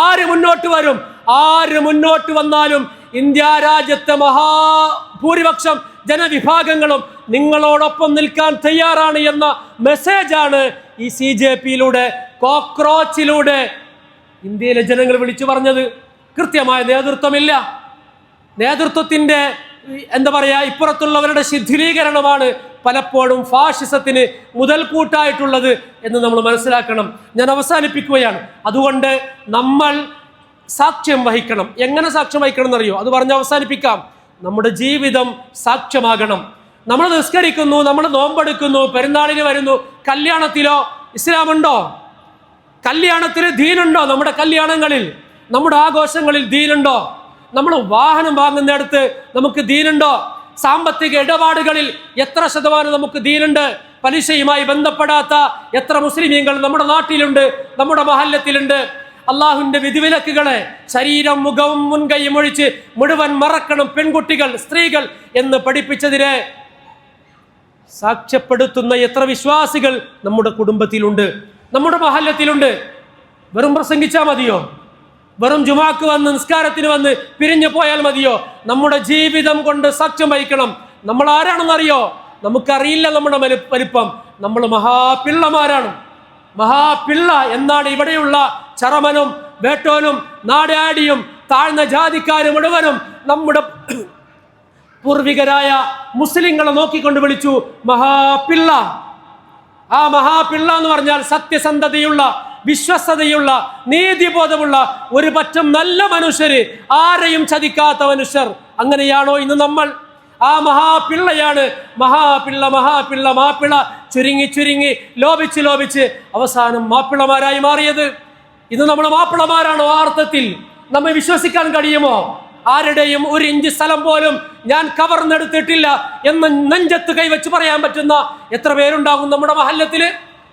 ആര് മുന്നോട്ട് വരും? ആര് മുന്നോട്ട് വന്നാലും ഇന്ത്യ രാജ്യത്തെ മഹാഭൂരിപക്ഷം ജനവിഭാഗങ്ങളും നിങ്ങളോടൊപ്പം നിൽക്കാൻ തയ്യാറാണ് എന്ന മെസ്സേജാണ് ഈ CJPയിലൂടെ, കോക്രോച്ചിലൂടെ ഇന്ത്യയിലെ ജനങ്ങൾ വിളിച്ചു പറഞ്ഞത്. കൃത്യമായ നേതൃത്വമില്ല. നേതൃത്വത്തിന്റെ ഇപ്പുറത്തുള്ളവരുടെ ശിഥിലീകരണമാണ് പലപ്പോഴും ഫാഷിസത്തിന് മുതൽക്കൂട്ടായിട്ടുള്ളത് എന്ന് നമ്മൾ മനസ്സിലാക്കണം. ഞാൻ അവസാനിപ്പിക്കുകയാണ്. അതുകൊണ്ട് നമ്മൾ സാക്ഷ്യം വഹിക്കണം. എങ്ങനെ സാക്ഷ്യം വഹിക്കണം എന്നറിയോ? അത് പറഞ്ഞ് അവസാനിപ്പിക്കാം. നമ്മുടെ ജീവിതം സാക്ഷ്യമാകണം. നമ്മൾ നിസ്കരിക്കുന്നു, നമ്മൾ നോമ്പെടുക്കുന്നു, പെരുന്നാളിന് വരുന്നു. കല്യാണത്തിലോ ഇസ്ലാമുണ്ടോ? കല്യാണത്തിന് ദീനുണ്ടോ? നമ്മുടെ കല്യാണങ്ങളിൽ, നമ്മുടെ ആഘോഷങ്ങളിൽ ദീനുണ്ടോ? നമ്മൾ വാഹനം വാങ്ങുന്നിടത്ത് നമുക്ക് ദീനുണ്ടോ? സാമ്പത്തിക ഇടപാടുകളിൽ എത്ര ശതമാനം നമുക്ക് ദീനുണ്ട്? പലിശയുമായി ബന്ധപ്പെടാത്ത എത്ര മുസ്ലിമീങ്ങൾ നമ്മുടെ നാട്ടിലുണ്ട്, നമ്മുടെ മഹല്ലത്തിലുണ്ട്? അള്ളാഹുവിന്റെ വിധിവിലക്കുകളെ ശരീരം മുഖവും മുൻകൈയും ഒഴിച്ച് മുഴുവൻ മറക്കണം പെൺകുട്ടികൾ, സ്ത്രീകൾ എന്ന് പഠിപ്പിച്ചതിനെ സാക്ഷ്യപ്പെടുത്തുന്ന എത്ര വിശ്വാസികൾ നമ്മുടെ കുടുംബത്തിലുണ്ട്, നമ്മുടെ മഹല്ലത്തിലുണ്ട്? വെറും പ്രസംഗിച്ചാൽ മതിയോ? വെറും ജുമാക്ക് വന്ന് നിസ്കാരത്തിന് വന്ന് പിരിഞ്ഞു പോയാൽ മതിയോ? നമ്മുടെ ജീവിതം കൊണ്ട് സാക്ഷ്യം വഹിക്കണം. നമ്മൾ ആരാണെന്നറിയോ? നമുക്കറിയില്ല നമ്മുടെ വലിപ്പം. നമ്മൾ മഹാപിള്ളമാരാണ്. മഹാപിള്ള എന്നാണ് ഇവിടെയുള്ള ചറമനും വേട്ടോനും നാടാടിയും താഴ്ന്ന ജാതിക്കാര് മുഴുവനും നമ്മുടെ പൂർവികരായ മുസ്ലിങ്ങളെ നോക്കിക്കൊണ്ട് വിളിച്ചു മഹാപിള്ള. ആ മഹാപിള്ള എന്ന് പറഞ്ഞാൽ സത്യസന്ധതയുള്ള, വിശ്വസ്തതയുള്ള, നീതിബോധമുള്ള ഒരു പറ്റം നല്ല മനുഷ്യര്, ആരെയും ചതിക്കാത്ത മനുഷ്യർ. അങ്ങനെയാണോ ഇന്ന് നമ്മൾ? ആ മഹാപിള്ളയാണ് മഹാപിള്ള. മഹാപിള്ള മാപ്പിള ചുരുങ്ങി ചുരുങ്ങി ലോപിച്ച് ലോപിച്ച് അവസാനം മാപ്പിളമാരായി മാറിയത്. ഇന്ന് നമ്മൾ മാപ്പിളമാരാണോ? ആ അർത്ഥത്തിൽ നമ്മെ വിശ്വസിക്കാൻ കഴിയുമോ? ആരുടെയും ഒരു ഇഞ്ച് സ്ഥലം പോലും ഞാൻ കവർന്നെടുത്തിട്ടില്ല എന്ന് നെഞ്ചത്ത് കൈവച്ച് പറയാൻ പറ്റുന്ന എത്ര പേരുണ്ടാകും നമ്മുടെ മഹല്ലത്തില്,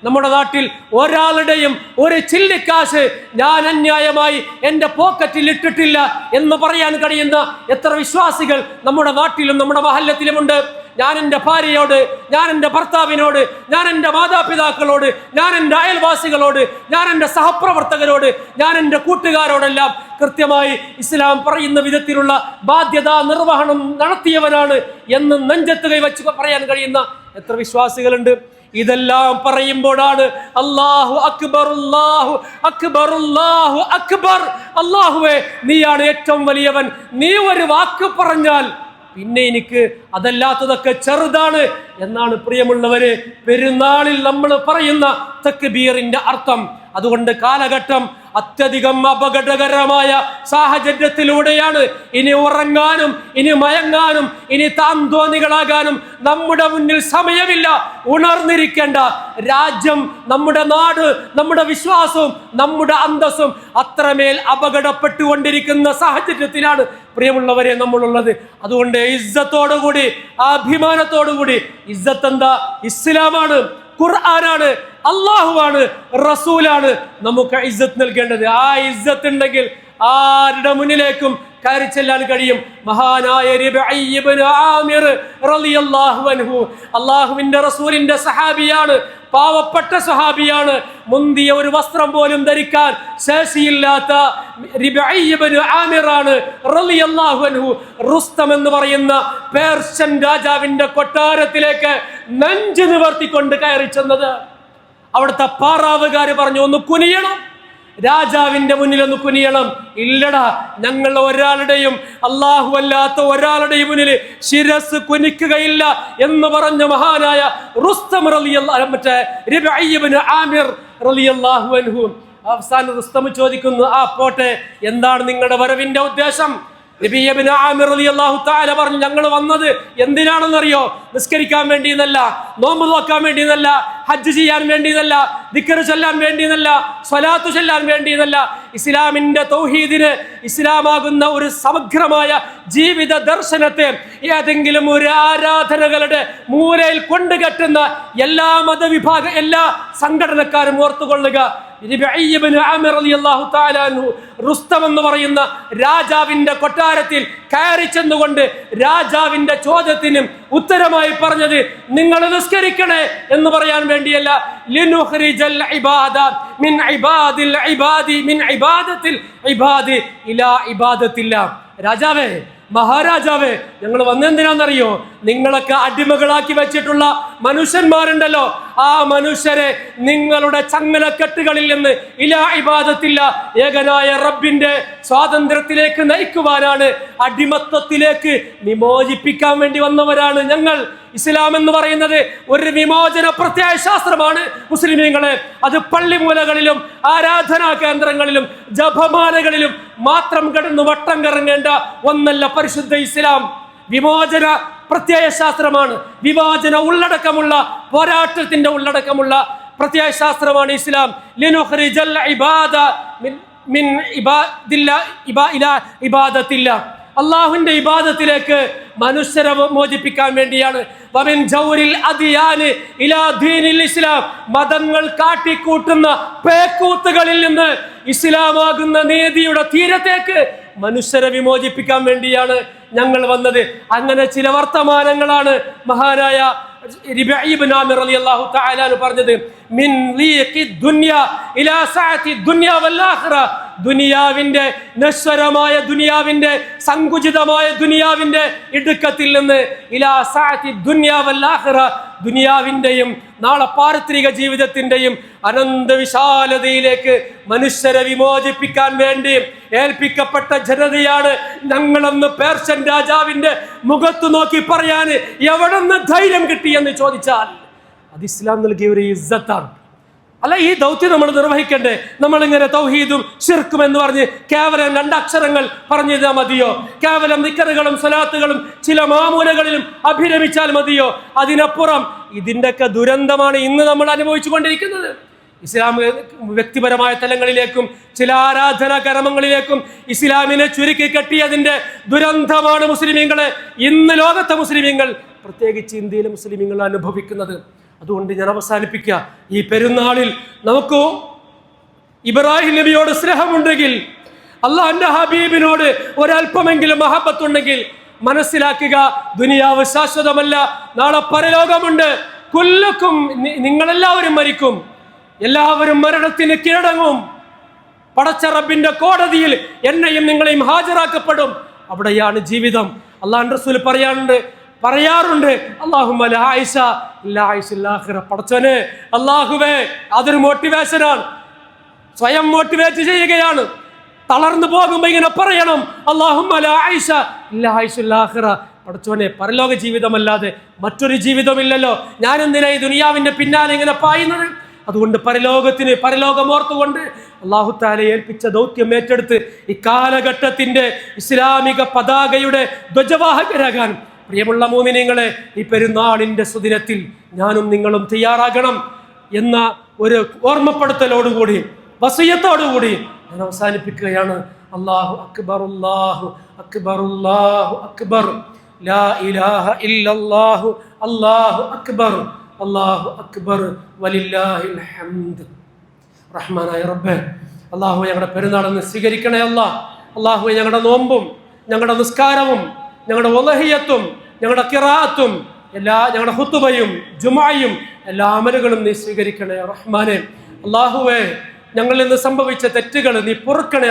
നമ്മുടെ നാട്ടിൽ? ഒരാളുടെയും ഒരു ചില്ലിക്കാശ് ഞാൻ അന്യായമായി എൻ്റെ പോക്കറ്റിൽ ഇട്ടിട്ടില്ല എന്ന് പറയാൻ കഴിയുന്ന എത്ര വിശ്വാസികൾ നമ്മുടെ നാട്ടിലും നമ്മുടെ മഹല്ലത്തിലുമുണ്ട്? ഞാൻ എൻ്റെ ഭാര്യയോട്, ഞാൻ എൻ്റെ ഭർത്താവിനോട്, ഞാൻ എൻ്റെ മാതാപിതാക്കളോട്, ഞാൻ എൻ്റെ അയൽവാസികളോട്, ഞാൻ എൻ്റെ സഹപ്രവർത്തകരോട്, ഞാൻ എൻ്റെ കൂട്ടുകാരോടെല്ലാം കൃത്യമായി ഇസ്ലാം പറയുന്ന വിധത്തിലുള്ള ബാധ്യതാ നിർവഹണം നടത്തിയവനാണ് എന്ന് നെഞ്ചത്ത് കൈവച്ച് പറയാൻ കഴിയുന്ന എത്ര വിശ്വാസികളുണ്ട്? ഇതെല്ലാം പറയുമ്പോഴാണ് അല്ലാഹു അക്ബർ, അല്ലാഹു അക്ബർ, അല്ലാഹു അക്ബർ, അല്ലാഹുവേ നീയാണ് ഏറ്റവും വലിയവൻ, നീ ഒരു വാക്ക് പറഞ്ഞാൽ പിന്നെ എനിക്ക് അതല്ലാത്തതൊക്കെ ചെറുതാണ് എന്നാണ് പ്രിയമുള്ളവരെ പെരുന്നാളിൽ നമ്മൾ പറയുന്ന തക്ബീറിന്റെ അർത്ഥം. അതുകൊണ്ട് കാലഘട്ടം അത്യധികം അപകടകരമായ സാഹചര്യത്തിലൂടെയാണ്. ഇനി ഉറങ്ങാനും, ഇനി മയങ്ങാനും, ഇനി താന്തോന്നികളാകാനും നമ്മുടെ മുന്നിൽ സമയമില്ല. ഉണർന്നിരിക്കേണ്ട രാജ്യം, നമ്മുടെ നാട്, നമ്മുടെ വിശ്വാസവും നമ്മുടെ അന്തസ്സും അത്രമേൽ അപകടപ്പെട്ടുകൊണ്ടിരിക്കുന്ന സാഹചര്യത്തിലാണ് പ്രിയമുള്ളവരെ നമ്മളുള്ളത്. അതുകൊണ്ട് ഇസ്സത്തോടുകൂടി, അഭിമാനത്തോടുകൂടി, ഇസ്സത്ത് എന്താ? ഇസ്ലാമാണ്, ഖുർആനാണ്, അള്ളാഹുവാണ്, റസൂലാണ് നമുക്ക് ഇസ്സത്ത് നൽകേണ്ടത്. ആ ഇസ്സത്ത് ഉണ്ടെങ്കിൽ ആരുടെ മുന്നിലേക്കും കയറി ചെല്ലാൻ കഴിയും. മഹാനായ റിബഈ ഇബ്നു ആമിർ റളിയല്ലാഹു അൻഹു അള്ളാഹുവിന്റെ റസൂലിന്റെ സഹാബിയാണ്, പാവപ്പെട്ട സഹാബിയാണ്. മുന്തിയ ഒരു വസ്ത്രം പോലും ധരിക്കാൻ ശേഷിയില്ലാത്ത റിബഈ ഇബ്നു ആമിറാണ് റളിയല്ലാഹു അൻഹു റുസ്തം എന്ന് പറയുന്ന പേർഷ്യൻ രാജാവിന്റെ കൊട്ടാരത്തിലേക്ക് നെഞ്ചു നിവർത്തിക്കൊണ്ട് കയറി ചെന്നത്. അവിടുത്തെ പാറാവുകാര് പറഞ്ഞു, ഒന്ന് കുനിയണം, രാജാവിന്റെ മുന്നിൽ ഒന്ന് കുനിയണം. ഇല്ലടാ, ഞങ്ങൾ ഒരാളുടെയും, അല്ലാഹു അല്ലാത്ത ഒരാളുടെയും മുന്നിൽ ശിരസ് കുനിക്കുകയില്ല എന്ന് പറഞ്ഞ മഹാനായ റുസ്തം റിബഈ ഇബ്നു ആമിർ റളിയല്ലാഹു അൻഹു. അവസാനം റുസ്തം ചോദിക്കുന്നു, ആ പോട്ടെ, എന്താണ് നിങ്ങളുടെ വരവിന്റെ ഉദ്ദേശം? റിബഈ ഇബ്നു ആമിർ റളിയല്ലാഹു തആല പറഞ്ഞു, ഞങ്ങൾ വന്നത് എന്തിനാണെന്നറിയോ? നിസ്കരിക്കാൻ വേണ്ടിയെന്നല്ല, നോമ്പ് നോക്കാൻ വേണ്ടിയെന്നല്ല, ഹജ്ജ് ചെയ്യാൻ വേണ്ടിയെന്നല്ല, ദിക്ർ ചൊല്ലാൻ വേണ്ടിയെന്നല്ല, സ്വലാത്ത് ചൊല്ലാൻ വേണ്ടിയെന്നല്ല. ഇസ്ലാമിന്റെ തൗഹീദിന്, ഇസ്ലാമാകുന്ന ഒരു സമഗ്രമായ ജീവിത ദർശനത്തെ ഏതെങ്കിലും ഒരു ആരാധനകളുടെ മൂലയിൽ കൊണ്ടുകെട്ടുന്ന എല്ലാ മതവിഭാഗ, എല്ലാ സംഘടനക്കാരും ഓർത്തുകൊള്ളുക, റിബഈ ഇബ്നു ആമിർ റളിയല്ലാഹു തആല അൻഹു റുസ്തം എന്ന് പറയുന്ന രാജാവിന്റെ കൊട്ടാരത്തിൽ കയറി ചെന്നുകൊണ്ട് രാജാവിന്റെ ചോദ്യത്തിനും ഉത്തരമായി പറഞ്ഞത്, നിങ്ങൾ നിസ്കരിക്കണേ എന്ന് പറയാൻ വേണ്ടിയല്ല, ലിനുഖ്രിജൽ ഇബാദ മിൻ ഇബാദിൽ ഇബാദി മിൻ ഇബാദത്തിൽ ഇബാദി ഇലാ ഇബാദത്തില്ലാ. രാജാവേ, മഹാരാജാവേ, ഞങ്ങൾ വന്നെന്തിനാണെന്നറിയോ? നിങ്ങളൊക്കെ അടിമകളാക്കി വെച്ചിട്ടുള്ള മനുഷ്യന്മാരുണ്ടല്ലോ, ആ മനുഷ്യരെ നിങ്ങളുടെ ചങ്ങലക്കെട്ടുകളിൽ നിന്ന് ഇലാ ഇബാദത്തില്ല, ഏകനായ റബ്ബിന്റെ സ്വാതന്ത്ര്യത്തിലേക്ക് നയിക്കുവാനാണ്, അടിമത്വത്തിലേക്ക് വിമോചിപ്പിക്കാൻ വേണ്ടി വന്നവരാണ് ഞങ്ങൾ. ഇസ്ലാം എന്ന് പറയുന്നത് ഒരു വിമോചന പ്രത്യയ ശാസ്ത്രമാണ് മുസ്ലിമീങ്ങളെ. അത് പള്ളിമൂലകളിലും ആരാധനാ കേന്ദ്രങ്ങളിലും ജപമാലകളിലും മാത്രം കിടന്ന് വട്ടം കറങ്ങേണ്ട ഒന്നല്ല പരിശുദ്ധ ഇസ്ലാം. വിമോചന പ്രത്യയ ശാസ്ത്രമാണ്, വിമോചന ഉള്ളടക്കമുള്ള, പോരാട്ടത്തിന്റെ ഉള്ളടക്കമുള്ള പ്രത്യയ ശാസ്ത്രമാണ് ഇസ്ലാം. ലിനുഖ്രിജൽ ഇബാദ മിൻ ഇബാദത്തില്ല, അള്ളാഹുവിന്റെ ഇബാദത്തിലേക്ക് മനുഷ്യരെ മോചിപ്പിക്കാൻ വേണ്ടിയാണ്. വമിൻ ജൗരിൽ അദിയാന് ഇലാ ദീനിൽ ഇസ്ലാം, മതങ്ങൾ കാട്ടിക്കൂട്ടുന്ന പേക്കൂത്തുകളിൽ നിന്ന് ഇസ്ലാമാകുന്ന നീതിയുടെ തീരത്തേക്ക് മനുഷ്യരെ വിമോചിപ്പിക്കാൻ വേണ്ടിയാണ് ഞങ്ങൾ വന്നത്. അങ്ങനെ ചില വർത്തമാനങ്ങളാണ് മഹാനായ റിബഈ ഇബ്നു ആമിർ റളിയല്ലാഹു തആല പറഞ്ഞത്. മിൻ ലീഖി ദുനിയ ഇലാ സഅതി ദുനിയ വൽ ആഖിറ, ദുനിയാവിന്റെ നശ്വരമായ, ദുനിയാവിന്റെ സങ്കുചിതമായ, ദുനിയാവിന്റെ ഇടുക്കത്തിൽ നിന്ന് ഇലാ സഅതി ദുനിയ വൽ ആഖിറ, ദുനിയാവിന്റെയും നാളെ പാരത്രിക ജീവിതത്തിന്റെയും അനന്ത വിശാലതയിലേക്ക് മനുഷ്യരെ വിമോചിപ്പിക്കാൻ വേണ്ടി ഏൽപ്പിക്കപ്പെട്ട ജനതയാണ് ഞങ്ങളെന്ന് പേർഷ്യൻ രാജാവിന്റെ മുഖത്ത് നോക്കി പറയാൻ എവിടെന്ന് ധൈര്യം കിട്ടിയെന്ന് ചോദിച്ചാൽ അത് ഇസ്ലാം നൽകിയ ഒരു ഇസ്സത്താണ്. അല്ല, ഈ ദൗത്യം നമ്മൾ നിർവഹിക്കണ്ടേ? നമ്മളിങ്ങനെ തൗഹീദും ശിർക്കും എന്ന് പറഞ്ഞ് കേവലം രണ്ടക്ഷരങ്ങൾ പറഞ്ഞാൽ മതിയോ? കേവലം ദിക്റുകളും സ്വലാത്തുകളും ചില മാമൂലകളിലും അഭിരമിച്ചാൽ മതിയോ? അതിനപ്പുറം ഇതിൻ്റെയൊക്കെ ദുരന്തമാണ് ഇന്ന് നമ്മൾ അനുഭവിച്ചു കൊണ്ടിരിക്കുന്നത്. ഇസ്ലാം വ്യക്തിപരമായ തലങ്ങളിലേക്കും ചില ആരാധനാ കർമ്മങ്ങളിലേക്കും ഇസ്ലാമിനെ ചുരുക്കി കെട്ടിയതിന്റെ ദുരന്തമാണ് മുസ്ലിമീങ്ങളെ ഇന്ന് ലോകത്തെ മുസ്ലിമീങ്ങൾ, പ്രത്യേകിച്ച് ഇന്ത്യയിലെ മുസ്ലിമീങ്ങൾ അനുഭവിക്കുന്നത്. അതുകൊണ്ട് ഞാൻ അവസാനിപ്പിക്കുക, ഈ പെരുന്നാളിൽ നമുക്ക് ഇബ്രാഹിം നബിയോട് സ്നേഹമുണ്ടെങ്കിൽ, അള്ളാഹുവിന്റെ ഹബീബിനോട് ഒരല്പമെങ്കിലും മഹബത്തുണ്ടെങ്കിൽ മനസ്സിലാക്കുക, ദുനിയാവ് ശാശ്വതമല്ല, നാളെ പരലോകമുണ്ട്. കുല്ലുക്കും, നിങ്ങളെല്ലാവരും മരിക്കും, എല്ലാവരും മരണത്തിന് കീഴടങ്ങും. പടച്ച റബ്ബിന്റെ കോടതിയിൽ എന്നെയും നിങ്ങളെയും ഹാജരാക്കപ്പെടും. അവിടെയാണ് ജീവിതം. അല്ലാഹുവിന്റെ റസൂൽ പറയാറുണ്ട്, അല്ലാഹുമ്മ ലാ ആയിഷ ഇല്ലാ ആയിഷുൽ ആഖിറ. പടച്ചോനെ, അല്ലാഹുവേ, അതൊരു മോട്ടിവേഷനാണ്, സ്വയം മോട്ടിവേറ്റ് ചെയ്യുകയാണ്. തളർന്നു പോകുമ്പോൾ ഇങ്ങനെ പറയണം, അല്ലാഹുമ്മ ലാ ആയിഷ ഇല്ലാ ആയിഷുൽ ആഖിറ. പടച്ചോനെ, പരലോക ജീവിതമല്ലാതെ മറ്റൊരു ജീവിതമില്ലല്ലോ, ഞാൻ എന്തിനാ ഈ ദുനിയാവിന്റെ പിന്നാലെ ഇങ്ങനെ പായുന്നത്? അതുകൊണ്ട് പരലോകമോർത്തുകൊണ്ട് അല്ലാഹു തആല ഏൽപ്പിച്ച ദൗത്യം ഏറ്റെടുത്ത് ഈ കാലഘട്ടത്തിന്റെ ഇസ്ലാമിക പതാകയുടെ ധ്വജവാഹകരാകാൻ പ്രിയമുള്ള മുഅ്മിനീങ്ങളെ, ഈ പെരുന്നാളിന്റെ സുദിനത്തിൽ ഞാനും നിങ്ങളും തയ്യാറാകണം എന്ന ഒരു ഓർമ്മപ്പെടുത്തലോടുകൂടി, വസിയത്തോടുകൂടി ഞാൻ അവസാനിപ്പിക്കുകയാണ്. അല്ലാഹു അക്ബർ, അല്ലാഹു അക്ബർ, അല്ലാഹു അക്ബർ, ലാ ഇലാഹ ഇല്ലല്ലാഹു, അല്ലാഹു അക്ബർ, അല്ലാഹു അക്ബർ, വലില്ലാഹിൽ ഹംദ്. റഹ്മാനായ റബ്ബേ, അല്ലാഹു ഞങ്ങളുടെ പെരുന്നാളെന്ന് സ്വീകരിക്കണേ. അല്ലാഹു ഞങ്ങളുടെ നോമ്പും ഞങ്ങളുടെ നിസ്കാരവും ഞങ്ങളുടെ ഉളഹിയത്തും ഞങ്ങളുടെ ഖിറാഅത്തും ഞങ്ങളുടെ ഖുതുബയും ജുമുഅയും എല്ലാ അമലുകളും നീ സ്വീകരിക്കണേ റഹ്മാനെ. അല്ലാഹുവേ, ഞങ്ങളിൽ നിന്ന് സംഭവിച്ച തെറ്റുകൾ നീ പൊറുക്കണേ.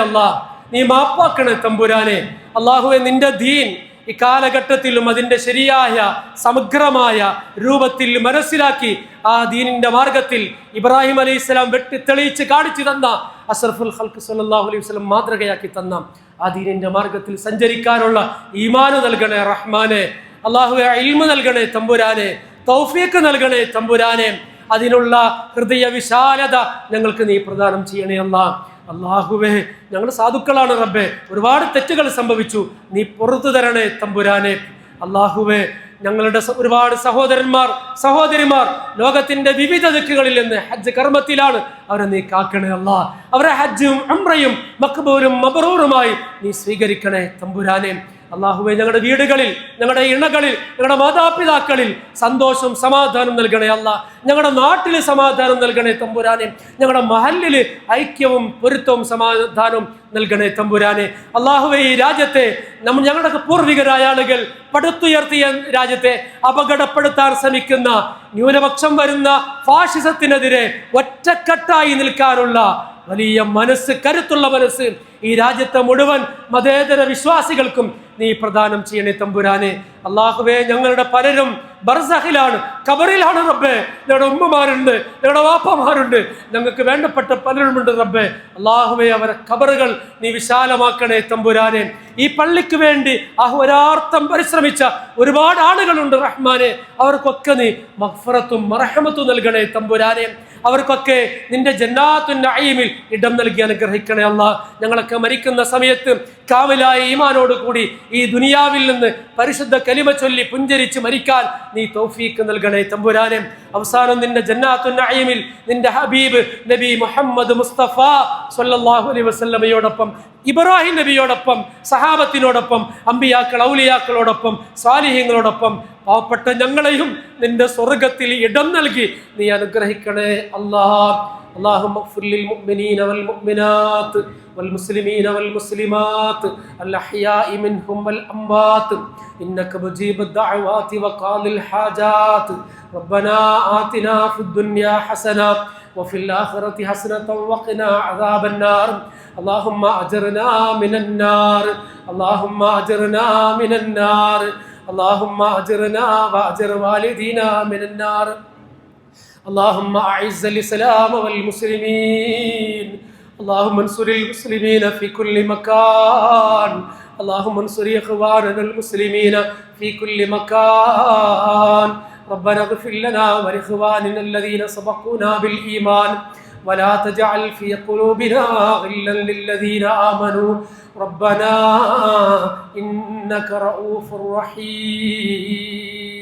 നീ മാപ്പാക്കണേ തമ്പുരാനെ. അല്ലാഹുവേ, നിന്റെ ദീൻ ഈ കാലഘട്ടത്തിലും അതിന്റെ ശരിയായ സമഗ്രമായ രൂപത്തിൽ മനസ്സിലാക്കി ആ ദീനിന്റെ മാർഗത്തിൽ ഇബ്രാഹിം അലൈഹിസ്സലാം തെളിയിച്ച് കാണിച്ചു തന്ന അഷ്റഫുൽ ഖൽഖ് സ്വല്ലല്ലാഹു അലൈഹി വസല്ലം മാതൃകയാക്കി തന്ന ആ ദീനിന്റെ മാർഗത്തിൽ സഞ്ചരിക്കാനുള്ള ഈമാന് നൽകണേ റഹ്മാനെ. അല്ലാഹുവേ, ഇൽമു നൽകണേ തമ്പുരാനെ, തൗഫീഖ് നൽകണേ തമ്പുരാനെ. അതിനുള്ള ഹൃദയ വിശാലത ഞങ്ങൾക്ക് നീ പ്രദാനം ചെയ്യണേ അല്ലാഹുവേ, ഞങ്ങൾ സാധുക്കളാണ് റബ്ബേ, ഒരുപാട് തെറ്റുകൾ സംഭവിച്ചു, നീ പുറത്തു തരണേ തമ്പുരാനെ. അല്ലാഹുവേ, ഞങ്ങളുടെ ഒരുപാട് സഹോദരിമാർ ലോകത്തിന്റെ വിവിധ ദിക്കുകളിൽ നിന്ന് ഹജ്ജ് കർമ്മത്തിലാണ്, അവരെ നീ കാക്കണേ അവരെ ഹജ്ജും ഉംറയും മഖ്ബൂലും മബ്റൂറുമായി നീ സ്വീകരിക്കണേ തമ്പുരാനെ. അല്ലാഹുവേ, ഞങ്ങളുടെ വീടുകളിൽ, ഞങ്ങളുടെ ഇണകളിൽ, ഞങ്ങളുടെ മാതാപിതാക്കളിൽ സന്തോഷവും സമാധാനം നൽകണേ ഞങ്ങളുടെ നാട്ടിൽ സമാധാനം നൽകണേ തമ്പുരാനെ. ഞങ്ങളുടെ മഹല്ലില് ഐക്യവും പൊരുത്തവും സമാധാനവും നൽകണേ തമ്പുരാനെ. അല്ലാഹുവേ, ഈ രാജ്യത്തെ ഞങ്ങളുടെ പൂർവികരായ ആളുകൾ പടുത്തുയർത്തിയ രാജ്യത്തെ അപകടപ്പെടുത്താൻ ശ്രമിക്കുന്ന ന്യൂനപക്ഷം വരുന്ന ഫാഷിസത്തിനെതിരെ ഒറ്റക്കെട്ടായി നിൽക്കാനുള്ള വലിയ മനസ്സ്, കരുത്തുള്ള മനസ്സ് ഈ രാജ്യത്തെ മുഴുവൻ മതേതര വിശ്വാസികൾക്കും നീ പ്രദാനം ചെയ്യണേ തമ്പുരാനെ. അല്ലാഹുവേ, ഞങ്ങളുടെ പലരും ബർസഖിലാണ്, ഖബറിലാണ് റബ്ബേ. ഞങ്ങളുടെ ഉമ്മമാരുണ്ട്, ഞങ്ങളുടെ വാപ്പമാരുണ്ട്, ഞങ്ങൾക്ക് വേണ്ടപ്പെട്ട പലരുമുണ്ട് റബ്ബേ. അല്ലാഹുവേ, അവരെ ഖബറുകൾ നീ വിശാലമാക്കണേ തമ്പുരാനെ. ഈ പള്ളിക്ക് വേണ്ടി അഹോരാർത്ഥം പരിശ്രമിച്ച ഒരുപാട് ആളുകളുണ്ട് റഹ്മാനെ. അവർക്കൊക്കെ നീ മഗ്ഫിറത്തും മർഹമത്തും നൽകണേ തമ്പുരാനെ. അവർക്കൊക്കെ നിന്റെ ജന്നാത്തുൻ നഈമിൽ ഇടം നൽകി അനുഗ്രഹിക്കണേ ഞങ്ങളൊക്കെ മരിക്കുന്ന സമയത്ത് കാമിലായ ഈമാനോട് കൂടി ഈ ദുനിയാവിൽ നിന്ന് പരിശുദ്ധ കലിമ ചൊല്ലി പുഞ്ചരിച്ച് മരിക്കാൻ നീ തൗഫീഖ് നൽകണേ തമ്പുരാനെ. അവസാനം നിന്റെ ജന്നാത്തുൻ നഈമിൽ നിന്റെ ഹബീബ് നബി മുഹമ്മദ് മുസ്തഫ സ്വല്ലല്ലാഹു അലൈഹി വസല്ലമയോടൊപ്പം, ഇബ്രാഹിം നബിയോടൊപ്പം, സഹാബത്തിനോടൊപ്പം, അമ്പിയാക്കൾ ഔലിയാക്കളോടൊപ്പം, സ്വാലിഹീങ്ങളോടൊപ്പം പാവപ്പെട്ട ഞങ്ങളെയും നിന്റെ സ്വർഗത്തിൽ ഇടം നൽകി നീ അനുഗ്രഹിക്കണേ اللهم اغفر للمؤمنين والمؤمنات والمسلمين والمسلمات الأحياء منهم والأموات إنك مجيب الدعوات وقاضي الحاجات. ربنا آتنا في الدنيا حسنة وفي الآخرة حسنة وقنا عذاب النار. اللهم أجرنا من النار، اللهم أجرنا من النار، اللهم أجرنا وأجر والدينا من النار. اللهم أعز الإسلام والمسلمين، اللهم انصر المسلمين في كل مكان، اللهم انصر إخواننا المسلمين في كل مكان. ربنا اغفر لنا ولإخواننا الذين سبقونا بالإيمان ولا تجعل في قلوبنا غلا للذين آمنوا ربنا إنك رؤوف رحيم.